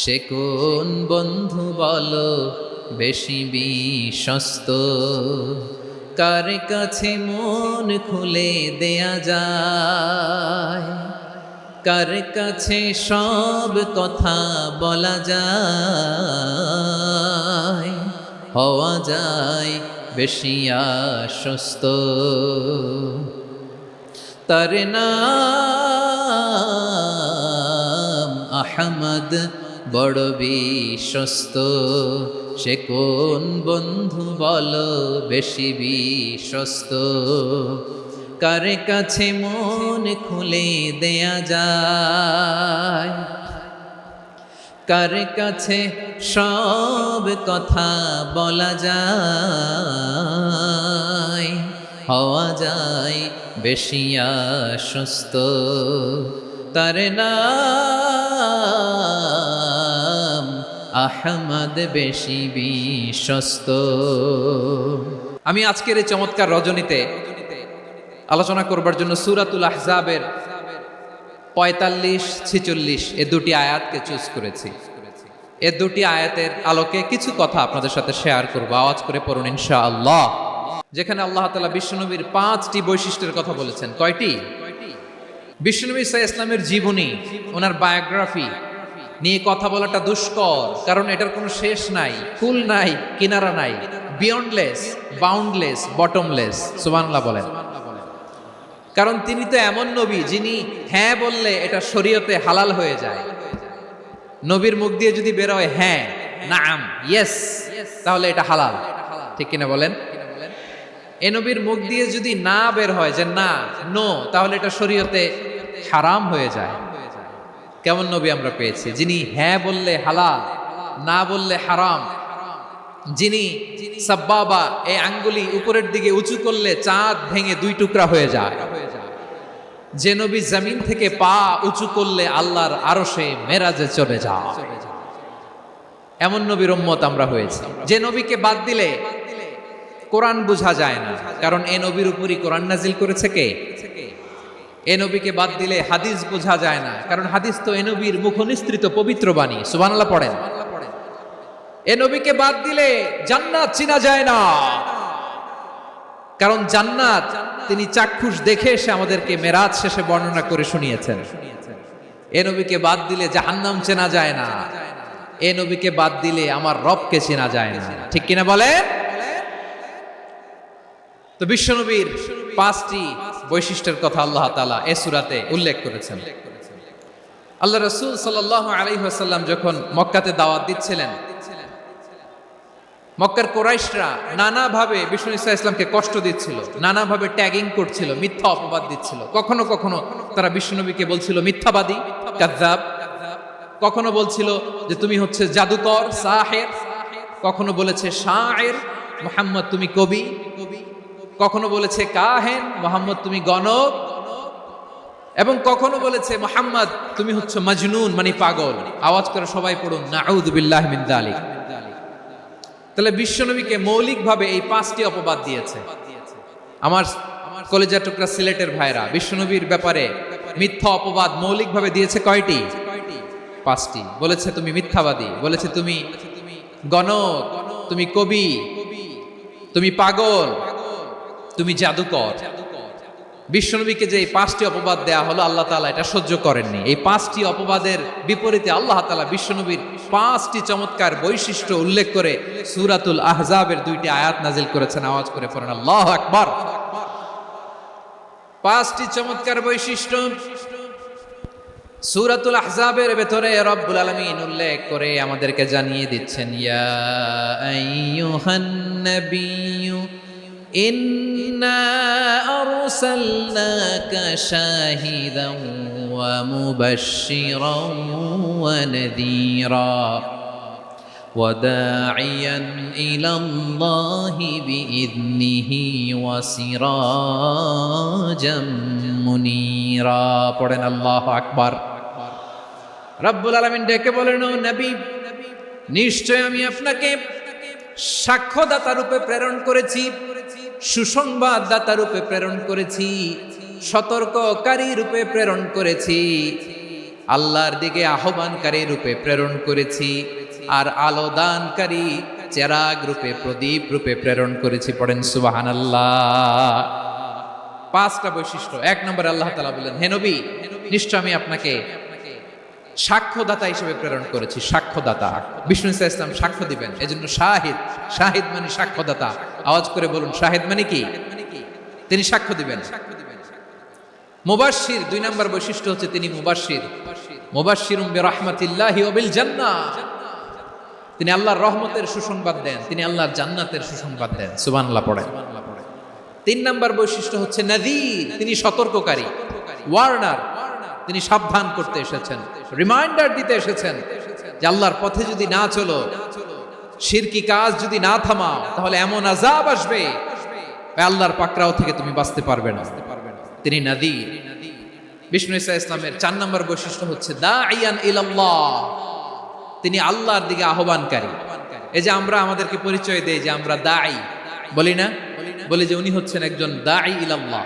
সে কোন বন্ধু বলো বেশি বিশ্বস্ত, কার কাছে মন খুলে দেয়া যায়, কার কাছে সব কথা বলা যায়, হওয়া যায় বেশি আশ্বস্ত। তার নাম আহমদ, বড় বিশ্বস্ত। সে কোন বন্ধু বলো বেশি বিশ্বস্ত, কার কাছে মন খুলে দেয়া যায়, কার কাছে সব কথা বলা যায়, হওয়া যায় বেশি আশ্বস্ত। তার নাম আহমদ, বেশি বিশ্বস্ত। আমি আজকের এই চমৎকার রজনীতে আলোচনা করবার জন্য সূরাতুল আহজাবের ৪৫-৪৬ এ দুটি আয়াতকে চুজ করেছি। এ দুটি আয়াতের আলোকে কিছু কথা আপনাদের সাথে শেয়ার করব। আওয়াজ করে পড়ুন ইনশাআল্লাহ। যেখানে আল্লাহ তাআলা বিশ্বনবীর ৫টি বৈশিষ্ট্যের কথা বলেছেন। কয়টি? বিশ্বনবী সাল্লাল্লাহু আলাইহি ওয়াসাল্লামের জীবনী, ওনার বায়োগ্রাফি নিয়ে কথা বলাটা দুষ্কর, কারণ এটার কোনো শেষ নাই, কুল নাই, কিনারা নাই, বিয়ন্ডলেস, বাউন্ডলেস, বটমলেস। সুবহানাল্লাহ বলেন। কারণ তিনি তো এমন নবী যিনি হ্যাঁ বললে এটা শরীয়তে হালাল হয়ে যায়। নবীর মুখ দিয়ে যদি বের হয় হ্যাঁ, নাম, ইয়েস, তাহলে এটা হালাল। ঠিক কিনা বলেন? এ নবীর মুখ দিয়ে যদি না বের হয় যে না, নো, তাহলে এটা শরীয়তে হারাম হয়ে যায়। কেমন নবী আমরা পেয়েছি, যিনি হ্যাঁ বললে হালাল, না বললে হারাম, যিনি সাব্বাবা, এই আঙ্গুলি উপরের দিকে উঁচু করলে চাঁদ ভেঙে 2 টুকরা হয়ে যায়, যে নবী জমিন থেকে পা উঁচু করলে আল্লাহর আরশে মেরাজে চলে যায়, এমন নবীর উম্মত আমরা হয়েছি। যে নবীকে বাদ দিলে কোরআন বোঝা যায় না, কারণ এ নবীর উপরই কোরআন নাজিল করেছে কে? এ নবীকে বাদ দিলে হাদিস বোঝা যায় না, কারণ হাদিস তো এ নবীর মুখনিসৃত পবিত্র বাণী। সুবহানাল্লাহ পড়েন। এ নবীকে বাদ দিলে জান্নাত চিনা যায় না, কারণ জান্নাত তিনি চাক্ষুষ দেখে এসে আমাদেরকে মেরাজ শেষে বর্ণনা করে শুনিয়েছেন। এ নবীকে বাদ দিলে জাহান্নাম চেনা যায় না, এ নবীকে বাদ দিলে আমার রবকে চেনা যায় না। ঠিক কিনা বলেন? তো বিশ্বনবীর 5টি বৈশিষ্ট্যের কথা আল্লাহ তাআলা এই সূরাতে উল্লেখ করেছেন। আল্লাহ রাসূল সাল্লাল্লাহু আলাইহি ওয়াসাল্লাম যখন মক্কাতে দাওয়াত দিচ্ছিলেন, মক্কার কুরাইশরা নানাভাবে বিষ্ণু ইসা ইসলামকে কষ্ট দিচ্ছিল, নানাভাবে ট্যাগিং করছিল, মিথ্যা অপবাদ দিচ্ছিল। কখনো কখনো তারা বিশ্বনবীকে বলছিল মিথ্যাবাদী, কাযযাব। কখনো বলছিল যে তুমি হচ্ছে জাদুকর, সাহের। কখনো বলেছে শায়ের, মুহাম্মদ তুমি কবি। কখনো বলেছে কাহেন, মুহাম্মদ তুমি গণক। এবং কখনো বলেছে মুহাম্মদ তুমি হচ্ছে মাজনুন, মানে পাগল। আওয়াজ করে সবাই পড়ুন নাউযু বিল্লাহি মিন যালিক। তাহলে বিশ্বনবীকে মৌলিকভাবে এই 5টি অপবাদ দিয়েছে। আমার কলেজা টুকরা সিলেটের ভাইরা, বিশ্বনবীর ব্যাপারে মিথ্যা অপবাদ মৌলিকভাবে দিয়েছে কয়টি? 5টি। বলেছে তুমি মিথ্যাবাদী, বলেছে তুমি গণক, তুমি কবি, তুমি পাগল, তুমি জাদুকর। বিশ্বনবীকে যে এই 5টি অপবাদ দেয়া হলো, আল্লাহ তাআলা এটা সহ্য করেননি। এই 5টি অপবাদের বিপরীতে আল্লাহ তাআলা বিশ্বনবীর 5টি চমৎকার বৈশিষ্ট্য উল্লেখ করে সূরাতুল আহজাবের 2টি আয়াত নাজিল করেছেন। আওয়াজ করে পড়েন আল্লাহু আকবার। 5টি চমৎকার বৈশিষ্ট্য সূরাতুল আহজাবের ভেতরে রব্বুল আলামিন উল্লেখ করে আমাদেরকে জানিয়ে দিচ্ছেন, ইয়া আইয়ুহান নাবিয়্যু ইন্না আরসালনাকা শাহিদান ওয়া মুবাশশিরান ওয়া নাযীরা ওয়া দাঈয়ান ইলাল্লাহি বিইذনিহি ওয়া সিরাজাম মুনীরা। পড়েন আল্লাহু আকবার। রব্বুল আলামিন ডেকে বলেন, ও নবী, নিশ্চয় আমি আপনাকে সাক্ষ্যদাতা রূপে প্রেরণ করেছি, সুসংবাদদাতা রূপে প্রেরণ করেছি, সতর্ককারী রূপে প্রেরণ করেছি। আল্লাহর দিকে আহ্বানকারী রূপে প্রেরণ করেছি, আর আলো দানকারী চেরাগ রূপে, প্রদীপ রূপে প্রেরণ করেছি। পড়েন সুবহানাল্লাহ। পাঁচটা বৈশিষ্ট্য। এক নম্বরে আল্লাহ তাআলা বললেন, হে নবী, নিশ্চয় আমি আপনাকে সাক্ষ্যদাতা হিসেবে প্রেরণ করেছি। সাক্ষ্যদাতা, বিষ্ণু ইসা ইসলাম সাক্ষ্য দিবেন, এজন্য শাহিদ। শাহিদ মানে সাক্ষ্যদাতা। আওয়াজ করে বলুন, শাহিদ মানে কি? তিনি সাক্ষ্য দিবেন। মুবাশশির, দুই নম্বর বৈশিষ্ট্য হচ্ছে তিনি মুবাশশির। মুবাশশিরুম বিরাহমাতিল্লাহি ওয়া বিল জান্নাহ, তিনি আল্লাহর রহমতের সুসংবাদ দেন, তিনি আল্লাহর জান্নাতের সুসংবাদ দেন। সুবহানাল্লাহ পড়েন। তিন নম্বর বৈশিষ্ট্য হচ্ছে নাযীর, তিনি সতর্ককারী, ওয়ার্নার, তিনি সাবধান করতে এসেছেন, রিমাইন্ডার দিতে এসেছেন যে আল্লাহর পথে যদি না চলো, শিরকি কাজ যদি না থামাও, তাহলে এমন আযাব আসবে আল্লাহর পাকড়াও থেকে তুমি বাঁচতে পারবে না। তিনি নাযীর। বিষ্ণু ইসা ইসলামের চার নম্বর বৈশিষ্ট্য হচ্ছে দাঈয়ান ইলাল্লাহ, তিনি আল্লাহর দিকে আহ্বানকারী। এই যে আমরা আমাদেরকে পরিচয় দেই যে আমরা দাঈ, বলি না? বলি যে উনি হচ্ছেন একজন দাঈ ইলাল্লাহ।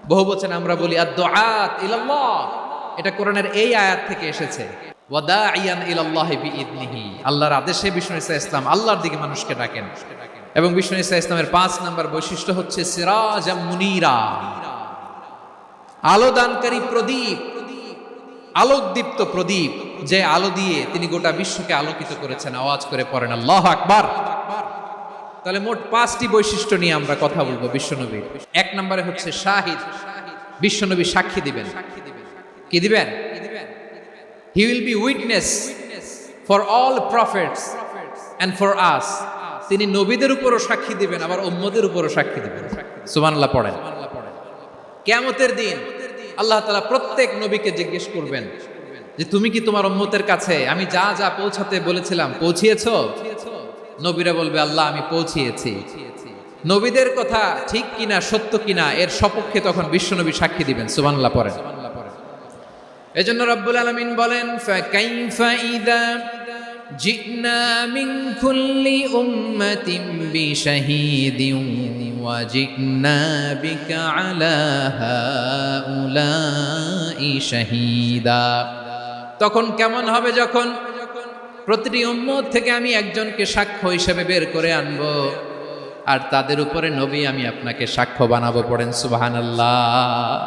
বহু বচন আমরা বলি আদ-দুআত ইলাল্লাহ, এটা কোরআনের এই আয়াত থেকে এসেছে। ওয়া দাঈয়ান ইলাল্লাহি বিইذনিহি, আল্লাহর আদেশে বিষ্ণু ইসা ইসলাম আল্লাহর দিকে মানুষকে ডাকেন। এবং বিষ্ণু ইসা ইসলামের পাঁচ নম্বর বৈশিষ্ট্য হচ্ছে সিরাজাম মুনীরা, আলো দানকারী প্রদীপ, আলোকদীপ্ত প্রদীপ, যে আলো দিয়ে তিনি গোটা বিশ্বকে আলোকিত করেছেন। আওয়াজ করে পড়েন আল্লাহু আকবার। তাহলে মোট পাঁচটি বৈশিষ্ট্য নিয়ে আমরা কথা বলবো বিশ্বনবীর। এক নম্বরে হচ্ছে শাহিদ, বিশ্বনবী সাক্ষী দিবেন। কি দিবেন? He will be witness for all prophets and for us, তিনি নবীদের উপরও সাক্ষী দিবেন, আবার উম্মতের উপরও সাক্ষী দিবেন। সুবহানাল্লাহ পড়েন। কিয়ামতের দিন আল্লাহ তাআলা প্রত্যেক নবীকে জিজ্ঞেস করবেন যে তুমি কি তোমার উম্মতের কাছে আমি যা যা পৌঁছাতে বলেছিলাম পৌঁছিয়েছো? নবীরা বলবে আল্লাহ আমি পৌঁছিয়েছি। নবীদের কথা ঠিক কিনা, সত্য কিনা, এর সপক্ষে তখন বিশ্বনবী সাক্ষী দিবেন। সুবহানাল্লাহ পড়েন। এজন্য রব্বুল আলামিন বলেন ফাকাইফা ইযা জিনা মিন কুল্লি উম্মাতিন বিশাহীদিন ওয়া জিনা বিকা আলা হাউলাই শাহীদা। তখন কেমন হবে যখন প্রতিটি উম্মত থেকে আমি একজনকে সাক্ষ্য হিসেবে বের করে আনবো, আর তাদের উপরে নবী আমি আপনাকে সাক্ষ্য বানাবো। পড়েন সুবহানাল্লাহ।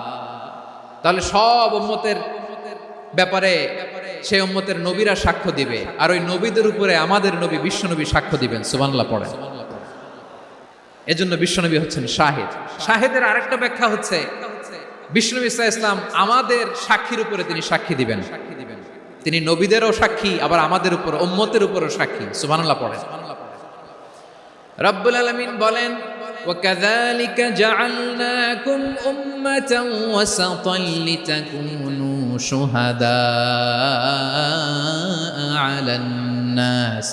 তাহলে সব উম্মতের ব্যাপারে সেই উম্মতের নবীরা সাক্ষ্য দিবে, আর ওই নবীদের উপরে আমাদের নবী বিশ্বনবী সাক্ষ্য দিবেন। সুবহানাল্লাহ পড়েন। এজন্য বিশ্বনবী হচ্ছেন শাহিদ। শাহিদের আরেকটা ব্যাখ্যা হচ্ছে বিশ্বনবী সাল্লাল্লাহু আলাইহি ওয়াসাল্লাম আমাদের সাক্ষীর উপরে তিনি সাক্ষী দিবেন। তিনি নবীদেরও সাক্ষী, আবার আমাদের উপর উম্মতের উপরও সাক্ষী। সুবহানাল্লাহ পড়েন। রব্বুল আলামিন বলেন وَكَذَلِكَ جَعَلْنَاكُمْ أُمَّةً وَسَطًا لِتَكُونُوا شُهَدَاءَ عَلَى النَّاسِ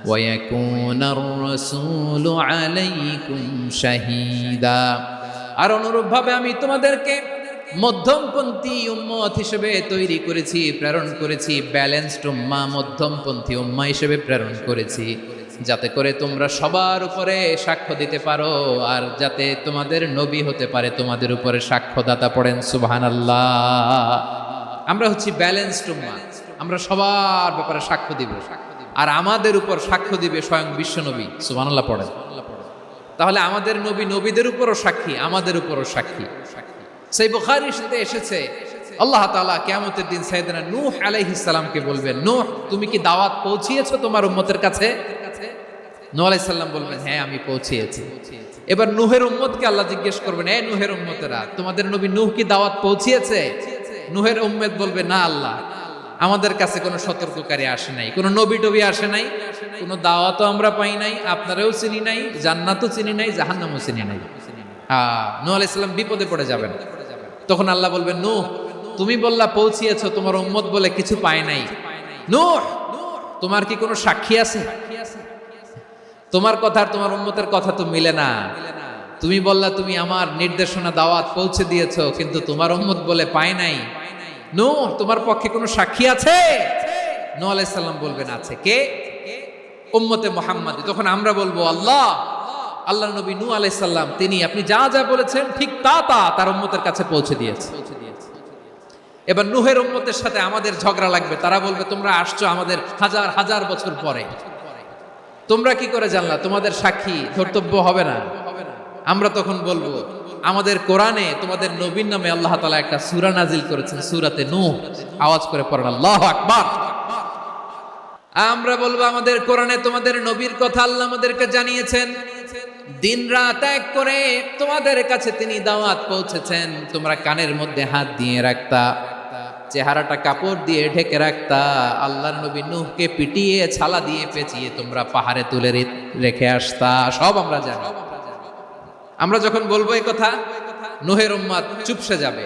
وَيَكُونَ الرَّسُولُ عَلَيْكُمْ شَهِيدًا। আর অনুরূপভাবে আমি তোমাদেরকে মধ্যমপন্থী উম্মত হিসেবে তৈরি করেছি, প্রেরণ করেছি। ব্যালেন্সড উম্মাহ, মধ্যমপন্থী উম্মাহ হিসেবে প্রেরণ করেছি, যাতে করে তোমরা সবার উপরে সাক্ষ্য দিতে পারো, আর যাতে তোমাদের নবী হতে পারে তোমাদের উপরে সাক্ষ্যদাতা। পড়েন সুবহানাল্লাহ। আমরা হচ্ছি ব্যালেন্সড উম্মাহ, আমরা সবার ব্যাপারে সাক্ষ্য দিব, আর আমাদের উপর সাক্ষ্য দিবে স্বয়ং বিশ্বনবী। সুবহানাল্লাহ পড়েন। তাহলে আমাদের নবী নবীদের উপরও সাক্ষী, আমাদের উপরও সাক্ষী। সেই বুখারীর সাথে এসেছে আল্লাহ তাআলা কিয়ামতের দিন সাইয়েদনা নূহ আলাইহিস সালামকে বলবেন, নূহ তুমি কি দাওয়াত পৌঁছিয়েছো তোমার উম্মতের কাছে? নূহ আলাইহিস সালাম বলবেন হ্যাঁ আমি পৌঁছিয়েছি। এবার নূহের উম্মতকে আল্লাহ জিজ্ঞেস করবেন, এ নূহের উম্মতেরা তোমাদের নবী নূহ কি দাওয়াত পৌঁছিয়েছে? নূহের উম্মত বলবে না আল্লাহ, আমাদের কাছে কোনো সতর্ককারী আসে নাই, কোনো নবী টবি আসে নাই, কোনো দাওয়াতও আমরা পাই নাই, আপনারাও চিনি নাই, জান্নাতও চিনি নাই, জাহান্নামও চিনি নাই। নূহ আলাইহিস সালাম বিপদে পড়ে যাবেন। তখন আল্লাহ বলবেন নূহ তুমি বললা পৌঁছিয়েছো, তোমার উম্মত বলে কিছু পায় নাই। নূহ তোমার কি কোনো সাক্ষী আছে? তোমার কথা আর তোমার উম্মতের কথা তো মিলে না। তুমি বললা তুমি আমার নির্দেশনা দাওয়াত পৌঁছে দিয়েছো, কিন্তু তোমার উম্মত বলে পায় নাই। নূহ তোমার পক্ষে কোনো সাক্ষী আছে? নূহ আলাইহিস সালাম বলবেন আছে। কে? উম্মতে মুহাম্মাদী। তখন আমরা বলবো আল্লাহ, আল্লাহর নবী নূহ আলাইহিস সালাম তিনি আপনি যা যা বলেছেন ঠিক তা তার উম্মতের কাছে পৌঁছে দিয়েছে। এবার নূহের উম্মতের সাথে আমাদের ঝগড়া লাগবে, তারা বলবে তোমরা আসছো আমাদের হাজার হাজার বছর পরে, তোমরা কি করে জানলা? তোমাদের সাক্ষী ধর্তব্য হবে না? আমরা তখন বলবো আমাদের কোরআনে তোমাদের নবীর নামে আল্লাহ তাআলা একটা সূরা নাজিল করেছেন, সূরাতে নূহ। আওয়াজ করে পড়েন আল্লাহু আকবার। আমরা বলবো আমাদের কোরআনে তোমাদের নবীর কথা আল্লাহ আমাদেরকে জানিয়েছেন, দিন রাত এক করে তোমাদের কাছে তিনি দাওয়াত পৌঁছেছেন, তোমরা কানের মধ্যে হাত দিয়ে রাখতা, চেহারাটা কাপড় দিয়ে ঢেকে রাখতা, আল্লাহর নবী নূহকে পিটিয়ে ছালা দিয়ে পেঁচিয়ে তোমরা পাহাড়ে তুলে রেখে আসতা, সব আমরা জানি। আমরা যখন বলবো এই কথা, নূহের উম্মত চুপসে যাবে।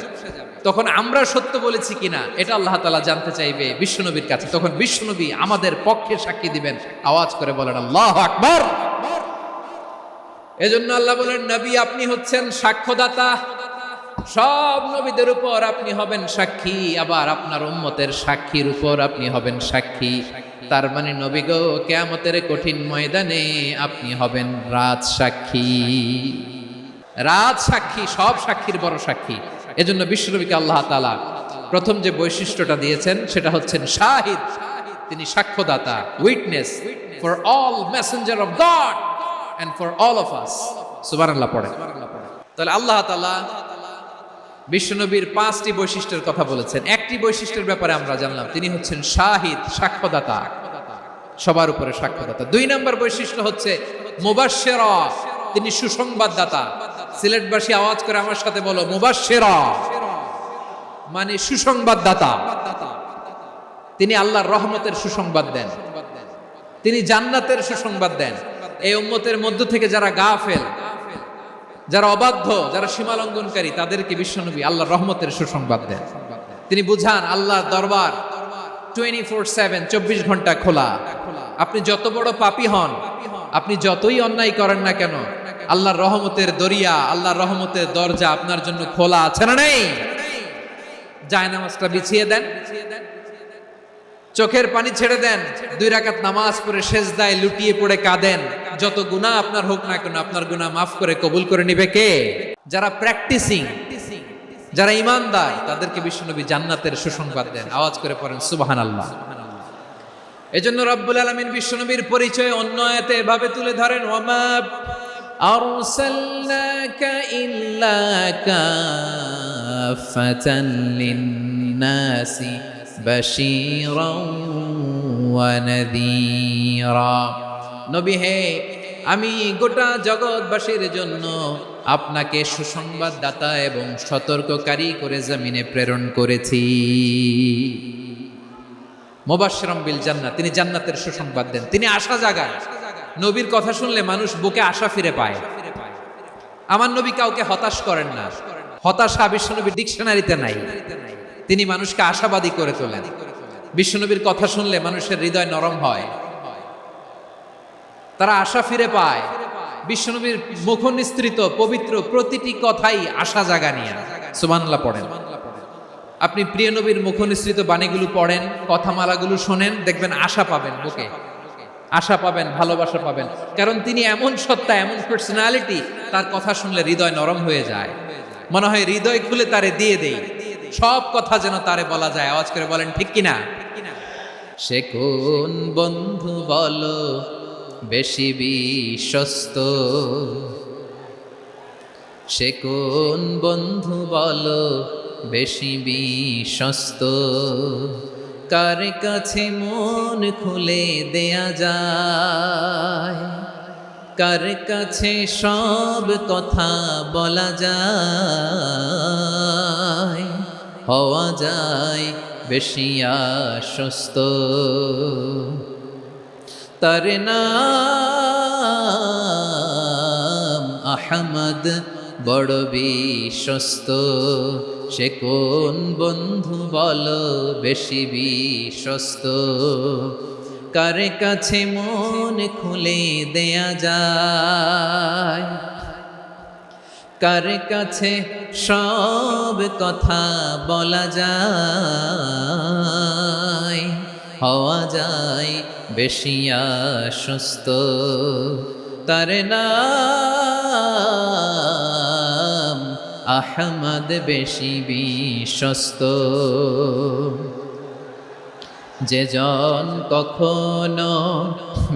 তখন আমরা সত্য বলেছি কিনা এটা আল্লাহ তাআলা জানতে চাইবে বিশ্বনবীর কাছে। তখন বিশ্বনবী আমাদের পক্ষে সাক্ষী দিবেন। আওয়াজ করে বলেন আল্লাহু আকবার। এজন্য আল্লাহ বলেন, নবী আপনি হচ্ছেন সাক্ষ্যদাতা, সব নবীদের উপর আপনি হবেন সাক্ষী, আবার আপনার উম্মতের সাক্ষীর উপর আপনি হবেন সাক্ষী। তার মানে নবী গো, কিয়ামতের কঠিন ময়দানে আপনি হবেন রাজ সাক্ষী। রাজ সাক্ষী, সব সাক্ষীর বড় সাক্ষী। এজন্য বিশ্বনবীকে আল্লাহ তাআলা প্রথম যে বৈশিষ্ট্যটা দিয়েছেন সেটা হচ্ছেন শাহিদ। তিনি সাক্ষ্যদাতা, witness for all messenger of God and for all of us। সুবহানাল্লাহ পড়ে। তাহলে আল্লাহ তাআলা বিশ্বনবীর 5টি বৈশিষ্ট্যের কথা বলেছেন। একটি বৈশিষ্ট্যের ব্যাপারে আমরা জানলাম, তিনি হচ্ছেন শাহিদ, সাক্ষ্যদাতা, সবার উপরে সাক্ষ্যদাতা। 2 নম্বর বৈশিষ্ট্য হচ্ছে মুবাশশিরা, তিনি সুসংবাদদাতা। সিলেটবাসী আওয়াজ করে আমার সাথে বলো, মুবাশশিরা মানে সুসংবাদদাতা। তিনি আল্লাহর রহমতের সুসংবাদ দেন, তিনি জান্নাতের সুসংবাদ দেন। এই উম্মতের মধ্য থেকে যারা গাফেল, যারা অবাধ্য, যারা সীমালঙ্ঘনকারী, তাদেরকে বিশ্বনবী আল্লাহর রহমতের সুসংবাদ দেন। তিনি বুঝান আল্লাহর দরবার 24/7, 24 ঘন্টা খোলা। আপনি যত বড় পাপী হন, আপনি যতই অন্যায় করেন না কেন, আল্লাহর রহমতের দরিয়া, আল্লাহর রহমতের দরজা আপনার জন্য খোলা আছে না নেই? জায়নামাজটা বিছিয়ে দেন, চোখের পানি ছেড়ে দেন, 2 রাকাত নামাজ পড়ে সেজদায় লুটিয়ে পড়ে কাঁদেন। যত গুনাহ আপনার হোক না কেন, আপনার গুনাহ মাফ করে কবুল করে নিবে কে? যারা প্র্যাকটিসিং, যারা ঈমানদার, তাদেরকে বিশ্বনবী জান্নাতের সুসংবাদ দেন। আওয়াজ করে পড়েন সুবহানাল্লাহ। এজন্য রব্বুল আলামিন বিশ্বনবীর পরিচয় অন্য আয়াতে এভাবে তুলে ধরেন, ওয়ামা আরসালনাকা ইল্লা কাফাতান লিন-নাসি বাশীরাও ওয়া নাযীরা। নবী হে, আমি গোটা জগৎবাসীর জন্য আপনাকে সুসংবাদদাতা এবং সতর্ককারী করে জমিনে প্রেরণ করেছি। মুবাশশিরাম বিল জান্নাত, তিনি জান্নাতের সুসংবাদ দেন, তিনি আশা জাগান। নবীর কথা শুনলে মানুষ বুকে আশা ফিরে পায়। আমার নবী কাউকে হতাশ করেন না, হতাশা বিশ্বনবীর ডিকশনারিতে নাই। তিনি মানুষকে আশাবাদী করে তোলেন। বিশ্বনবীর কথা শুনলে মানুষের হৃদয় নরম হয়, তারা আশা ফিরে পায়। বিশ্বনবীর মুখ নিঃসৃত পবিত্র প্রতিটি কথাই আশা জাগানিয়া। সুবহানাল্লাহ পড়েন। আপনি প্রিয় নবীর মুখ নিঃসৃত বাণীগুলো পড়েন, কথামালাগুলো শোনেন, দেখবেন আশা পাবেন, বুকে আশা পাবেন, ভালোবাসা পাবেন। কারণ তিনি এমন সত্তা, এমন পার্সোনালিটি, তার কথা শুনলে হৃদয় নরম হয়ে যায়। মনে হয় হৃদয় খুলে তারে দিয়ে দেই, সব কথা যেন তারে বলা যায়। আওয়াজ করে বলেন ঠিক কিনা? সে কোন বন্ধু বলো বেশি বিশ্বস্ত, সে কোন বন্ধু বলো বেশি বিশ্বস্ত, কার কাছে মন খুলে দেয়া যায়, কার কাছে সব কথা বলা যায়, হওয়া যায় বেশি আশ্বস্ত। তার নাম আহমদ, বড় বিশ্বস্ত। সে কোন বন্ধু বলো বেশি বিশ্বস্ত, কার কাছে মন খুলে দেয়া যায়, কার কাছে সব কথা বলা যায়, হওয়া যায় বেশি আশ্বস্ত। তার নাম আহমদ বেশি বিশ্বস্ত। যে জন কখনো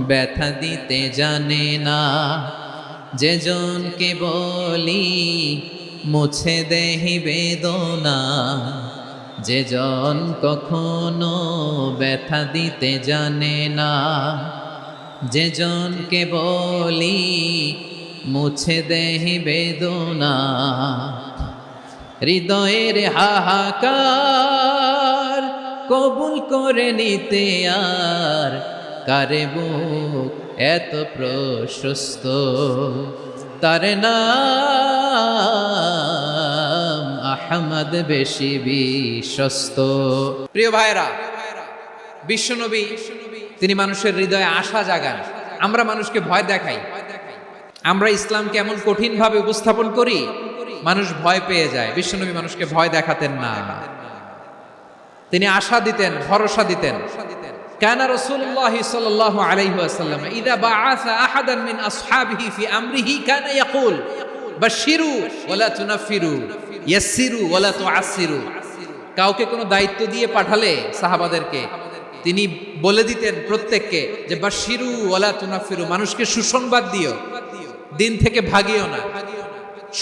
ব্যথা দিতে জানে না, যে জনকে বলি মুছে দেহি বেদনা, যে জন কখনো ব্যথা দিতে জানে না, যে জনকে বলি মুছে দেহি বেদনা, হৃদয়ের হাহাকার কবুল করে নিতে আর কারে বুক এত প্রশস্ত, তার নাম আহমদ বেশি বিশ্বস্ত। প্রিয় ভাইরা, বিশ্বনবী তিনি মানুষের হৃদয়ে আশা জাগান। আমরা মানুষকে ভয় দেখাই, আমরা ইসলামকে এমন কঠিন ভাবে উপস্থাপন করি, মানুষ ভয় পেয়ে যায়। বিশ্বনবী মানুষকে ভয় দেখাতেন না, তিনি আশা দিতেন, ভরসা দিতেন। কানা রাসূলুল্লাহ সাল্লাল্লাহু আলাইহি ওয়াসাল্লাম ইযা বাআসা আহাদান মিন আসহাবিহি ফি আমরিহি কানা ইয়াকুল বাশশিরু ওয়ালা তুনাফিরু ইয়াসসিরু ওয়ালা তুআসসিরু। কাউকে কোনো দায়িত্ব দিয়ে পাঠালে সাহাবাদেরকে তিনি বলে দিতেন প্রত্যেককে যে বাশশিরু ওয়ালা তুনাফিরু, মানুষকে সুসংবাদ দিও, দিন থেকে ভাগিও না,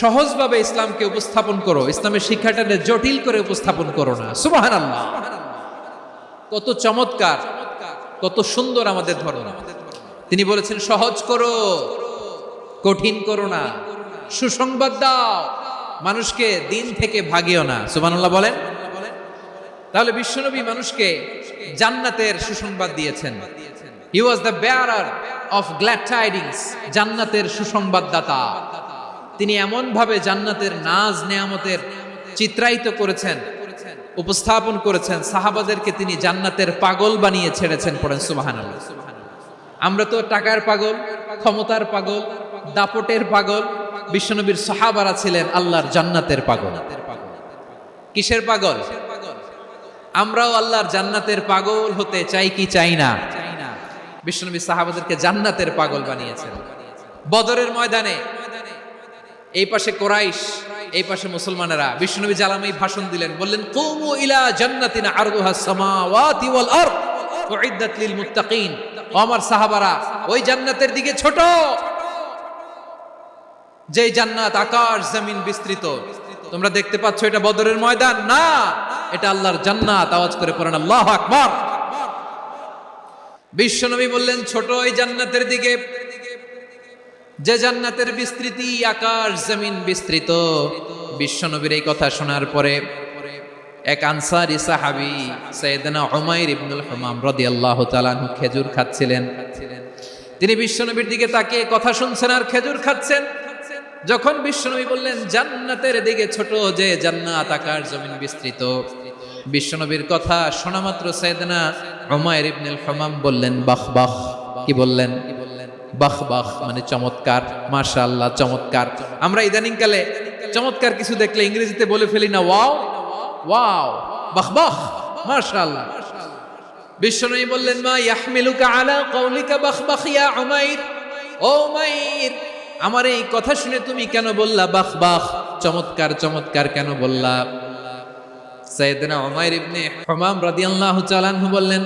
সহজভাবে ইসলামকে উপস্থাপন করো, ইসলামের শিক্ষাটাকে জটিল করে উপস্থাপন করো না। সুবহানাল্লাহ, কত চমৎকার, কত সুন্দর আমাদের ধর্ম। তিনি বলেছেন সহজ করো, কঠিন করো না, সুসংবাদ দাও, মানুষকে দিন থেকে ভাগিও না। সুবহানাল্লাহ বলেন। তাহলে বিশ্বনবী মানুষকে জান্নাতের সুসংবাদ দিয়েছেন। He was the bearer of glad tidings, জান্নাতের সুসংবাদদাতা। তিনি এমন ভাবে জান্নাতের নাজ নেয়ামতের চিত্রায়িত করেছেন, উপস্থাপন করেছেন, সাহাবাদেরকে তিনি জান্নাতের পাগল বানিয়ে ছেড়েছেন। পড়েন সুবহানাল্লাহ। আমরা তো টাকার পাগল, ক্ষমতার পাগল, দাপটের পাগল। বিশ্বনবীর সাহাবারা ছিলেন আল্লাহর জান্নাতের পাগল। কিসের পাগল? আমরাও আল্লাহর জান্নাতের পাগল হতে চাই কি চাই না? বিশ্বনবী সাহাবাদেরকে জান্নাতের পাগল বানিয়েছেন। বদরের ময়দানে এই পাশে কোরাইশ, এই পাশে মুসলমানেরা। বিশ্বনবী জালামাই ভাষণ দিলেন, বললেন কুমু ইলা জান্নাতিন আরদুহাস সামাওয়াতি ওয়াল আরদ উইদ্দাত লিল মুত্তাকিন। ও আমার সাহাবারা, ওই জান্নাতের দিকে ছোট, যে জান্নাত আকাশ জমিন বিস্তৃত। তোমরা দেখতে পাচ্ছ এটা বদরের ময়দান না, এটা আল্লাহর জান্নাত। আওয়াজ করে পড়েন আল্লাহু আকবার। বিশ্বনবী বললেন ছোট ওই জান্নাতের দিকে, যে জান্নাতের বিস্তৃতি আকাশ জমিন বিস্তৃত। বিশ্বনবীর এই কথা শোনার পরে এক আনসারী সাহাবী সাইয়েদনা উমাইর ইবনুল হুমাম রাদিয়াল্লাহু তাআলা আনহু খেজুর খাচ্ছিলেন। তিনি বিশ্বনবীর দিকে তাকিয়ে কথা শুনছেন আর খেজুর খাচ্ছেন। যখন বিশ্বনবী বললেন জান্নাতের দিকে ছোট, যে জান্নাত আকাশ জমিন বিস্তৃত, বিশ্বনবীর কথা শোনা মাত্র সাইয়েদনা উমাইর ইবনুল হুমাম বললেন বাহ বাহ। কি বললেন? বাহ বাহ মানে চমৎকার, মাশাআল্লাহ চমৎকার। আমরা ইদানিং কালে চমৎকার কিছু দেখলে ইংরেজিতে বলে ফেলি না ওয়াও ওয়াও, বাহ বাহ, মাশাআল্লাহ। বিশ্বনবী বললেন মা ইয়াহমিলুকা আলা কওলিকা বাহ বাহ ইয়া উমাইর। ও উমাইর, আমার এই কথা শুনে তুমি কেন বললা বাহ বাহ, চমৎকার চমৎকার কেন বললা? সাইয়েদনা উমাইর ইবনে হুমাম রাদিয়াল্লাহু তাআলা আনহু বললেন